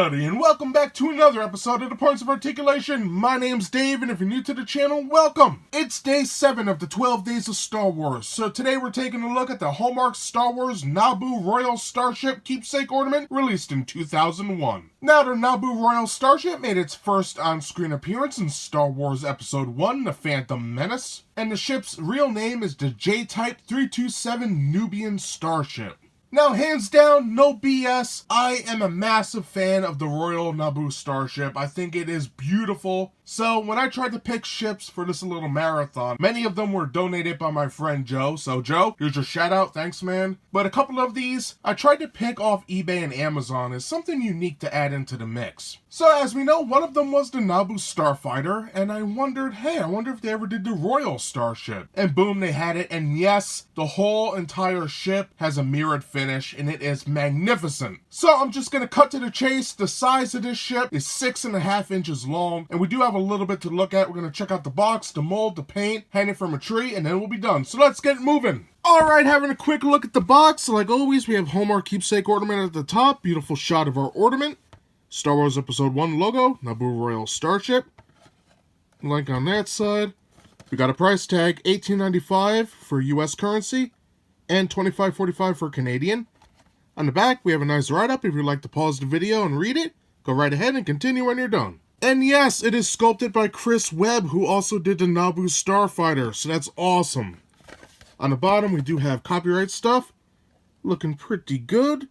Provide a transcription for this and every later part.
everybody, and welcome back to another episode of The Points of Articulation. My name's Dave, and if you're new to the channel, welcome! It's day 7 of the 12 Days of Star Wars, so today we're taking a look at the Hallmark Star Wars Naboo Royal Starship Keepsake Ornament, released in 2001. Now, the Naboo Royal Starship made its first on-screen appearance in Star Wars Episode 1, The Phantom Menace, and the ship's real name is the J-Type 327 Nubian Starship. Now, hands down, no BS, I am a massive fan of the Royal Naboo Starship. I think it is beautiful. So, when I tried to pick ships for this little marathon, many of them were donated by my friend Joe. So, Joe, here's your shout out. Thanks, man. But a couple of these, I tried to pick off eBay and Amazon as something unique to add into the mix. So, as we know, one of them was the Naboo Starfighter, and I wondered, hey, I wonder if they ever did the Royal Starship. And boom, they had it, and yes, the whole entire ship has a mirrored finish, and it is magnificent. So, I'm just gonna cut to the chase. The size of this ship is 6.5 inches long, and we do have a little bit to look at. We're going to check out the box, the mold, the paint, hang it from a tree, and then we'll be done. So let's get moving. Alright, having a quick look at the box. Like always, we have Hallmark Keepsake Ornament at the top. Beautiful shot of our ornament. Star Wars Episode 1 logo. Naboo Royal Starship. Link on that side. We got a price tag, $18.95 for US currency and $25.45 for Canadian. On the back, we have a nice write-up. If you'd like to pause the video and read it, go right ahead and continue when you're done. And yes, it is sculpted by Chris Webb, who also did the Naboo Starfighter, so that's awesome. On the bottom, we do have copyright stuff. Looking pretty good.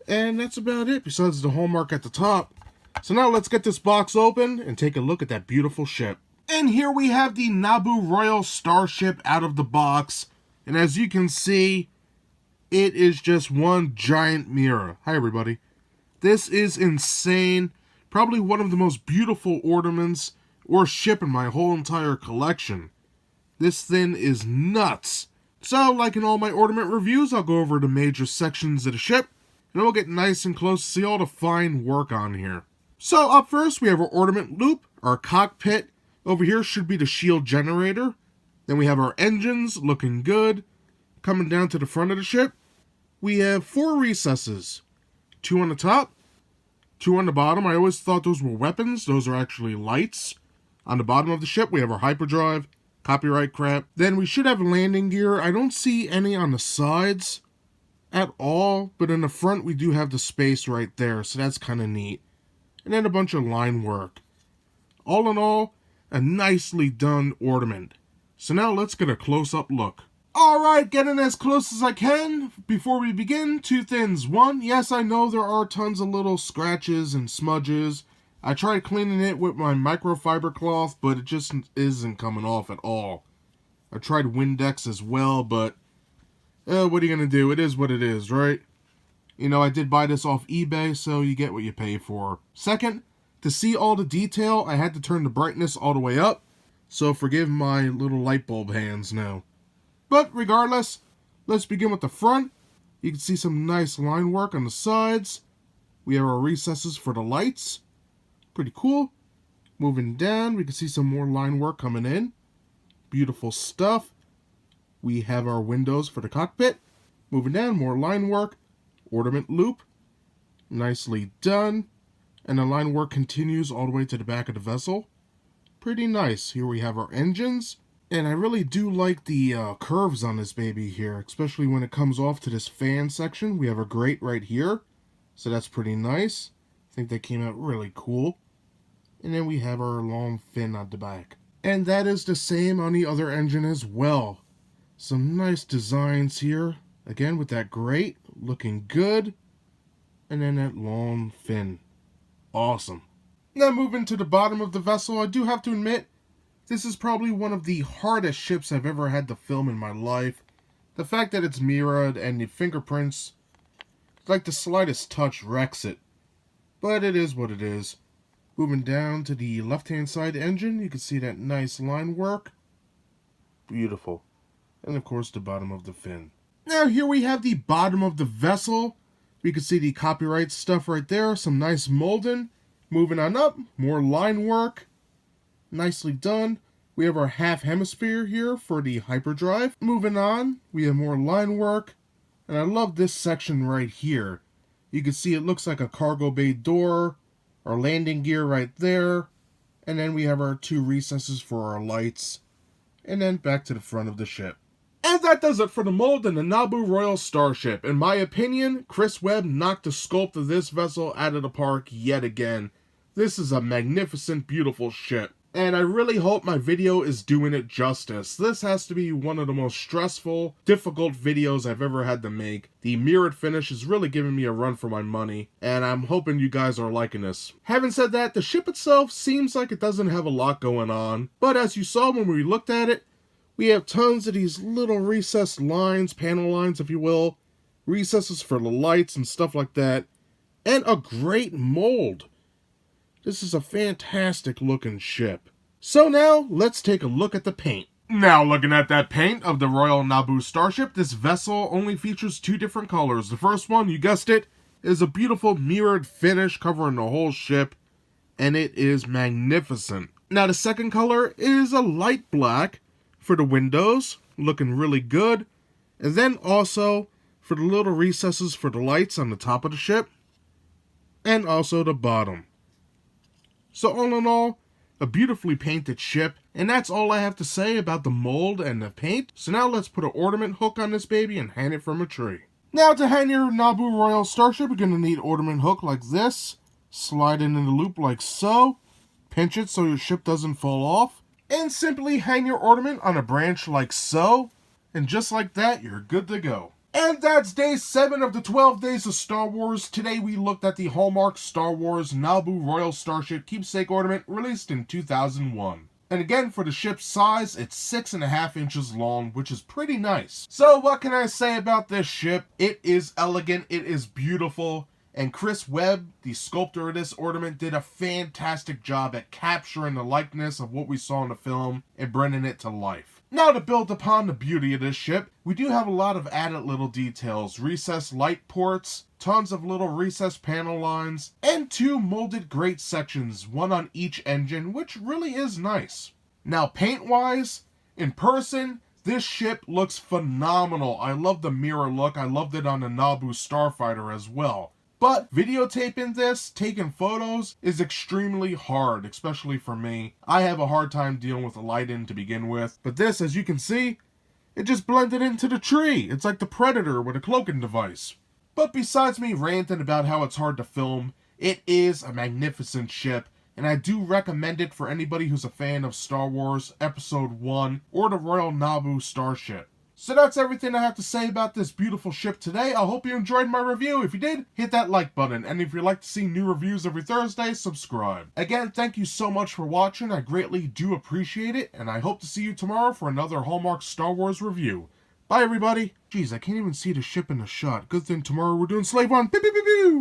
And that's about it, besides the hallmark at the top. So now let's get this box open and take a look at that beautiful ship. And here we have the Naboo Royal Starship out of the box. And as you can see, it is just one giant mirror. Hi, everybody. This is insane. Probably one of the most beautiful ornaments or ship in my whole entire collection. This thing is nuts. So, like in all my ornament reviews, I'll go over the major sections of the ship, and we'll get nice and close to see all the fine work on here. So, up first, we have our ornament loop, our cockpit. Over here should be the shield generator. Then we have our engines, looking good. Coming down to the front of the ship, we have 4 recesses. 2 on the top, 2 on the bottom. I always thought those were weapons. Those are actually lights. On the bottom of the ship, we have our hyperdrive, copyright crap. Then we should have landing gear. I don't see any on the sides at all, but in the front, we do have the space right there, so that's kind of neat. And then a bunch of line work. All in all, a nicely done ornament. So now let's get a close-up look. Alright, getting as close as I can. Before we begin, 2 things. 1, yes, I know there are tons of little scratches and smudges. I tried cleaning it with my microfiber cloth, but it just isn't coming off at all. I tried Windex as well, but what are you going to do? It is what it is, right? You know, I did buy this off eBay, so you get what you pay for. 2nd, to see all the detail, I had to turn the brightness all the way up, so forgive my little light bulb hands now. But regardless, let's begin with the front. You can see some nice line work on the sides. We have our recesses for the lights. Pretty cool. Moving down, we can see some more line work coming in. Beautiful stuff. We have our windows for the cockpit. Moving down, more line work. Ornament loop. Nicely done. And the line work continues all the way to the back of the vessel. Pretty nice. Here we have our engines. And I really do like the curves on this baby here, especially when it comes off to this fan section. We have a grate right here, so that's pretty nice. I think that came out really cool. And then we have our long fin on the back. And that is the same on the other engine as well. Some nice designs here. Again, with that grate, looking good. And then that long fin. Awesome. Now moving to the bottom of the vessel, I do have to admit, this is probably one of the hardest ships I've ever had to film in my life. The fact that it's mirrored and the fingerprints, like the slightest touch wrecks it. But it is what it is. Moving down to the left-hand side engine, you can see that nice line work. Beautiful. And of course the bottom of the fin. Now here we have the bottom of the vessel. You can see the copyright stuff right there. Some nice molding. Moving on up, more line work. Nicely done. We have our half hemisphere here for the hyperdrive. Moving on, we have more line work. And I love this section right here. You can see it looks like a cargo bay door, our landing gear right there, and then we have our 2 recesses for our lights, and then back to the front of the ship. And that does it for the mold and the Naboo Royal Starship. In my opinion, Chris Webb knocked the sculpt of this vessel out of the park yet again. This is a magnificent, beautiful ship, and I really hope my video is doing it justice. This has to be one of the most stressful, difficult videos I've ever had to make. The mirrored finish is really giving me a run for my money, and I'm hoping you guys are liking this. Having said that, the ship itself seems like it doesn't have a lot going on, but as you saw when we looked at it, we have tons of these little recessed lines, panel lines if you will, recesses for the lights and stuff like that, and a great mold. This is a fantastic looking ship. So now, let's take a look at the paint. Now looking at that paint of the Royal Naboo Starship, this vessel only features 2 different colors. The first one, you guessed it, is a beautiful mirrored finish covering the whole ship, and it is magnificent. Now the second color is a light black for the windows, looking really good, and then also for the little recesses for the lights on the top of the ship, and also the bottom. So all in all, a beautifully painted ship, and that's all I have to say about the mold and the paint. So now let's put an ornament hook on this baby and hang it from a tree. Now to hang your Naboo Royal Starship, you're going to need ornament hook like this, slide it in the loop like so, pinch it so your ship doesn't fall off, and simply hang your ornament on a branch like so, and just like that, you're good to go. And that's day 7 of the 12 days of Star Wars. Today we looked at the Hallmark Star Wars Naboo Royal Starship Keepsake Ornament released in 2001. And again, for the ship's size, it's 6.5 inches long, which is pretty nice. So what can I say about this ship? It is elegant, it is beautiful, and Chris Webb, the sculptor of this ornament, did a fantastic job at capturing the likeness of what we saw in the film and bringing it to life. Now to build upon the beauty of this ship, we do have a lot of added little details. Recessed light ports, tons of little recessed panel lines, and 2 molded grate sections, one on each engine, which really is nice. Now paint-wise, in person, this ship looks phenomenal. I love the mirror look. I loved it on the Naboo Starfighter as well. But videotaping this, taking photos, is extremely hard, especially for me. I have a hard time dealing with the lighting to begin with. But this, as you can see, it just blended into the tree. It's like the Predator with a cloaking device. But besides me ranting about how it's hard to film, it is a magnificent ship. And I do recommend it for anybody who's a fan of Star Wars Episode 1 or the Royal Naboo Starship. So that's everything I have to say about this beautiful ship today. I hope you enjoyed my review. If you did, hit that like button. And if you'd like to see new reviews every Thursday, subscribe. Again, thank you so much for watching. I greatly do appreciate it. And I hope to see you tomorrow for another Hallmark Star Wars review. Bye, everybody. Jeez, I can't even see the ship in the shot. Good thing tomorrow we're doing Slave One. Pew, pew, pew, pew.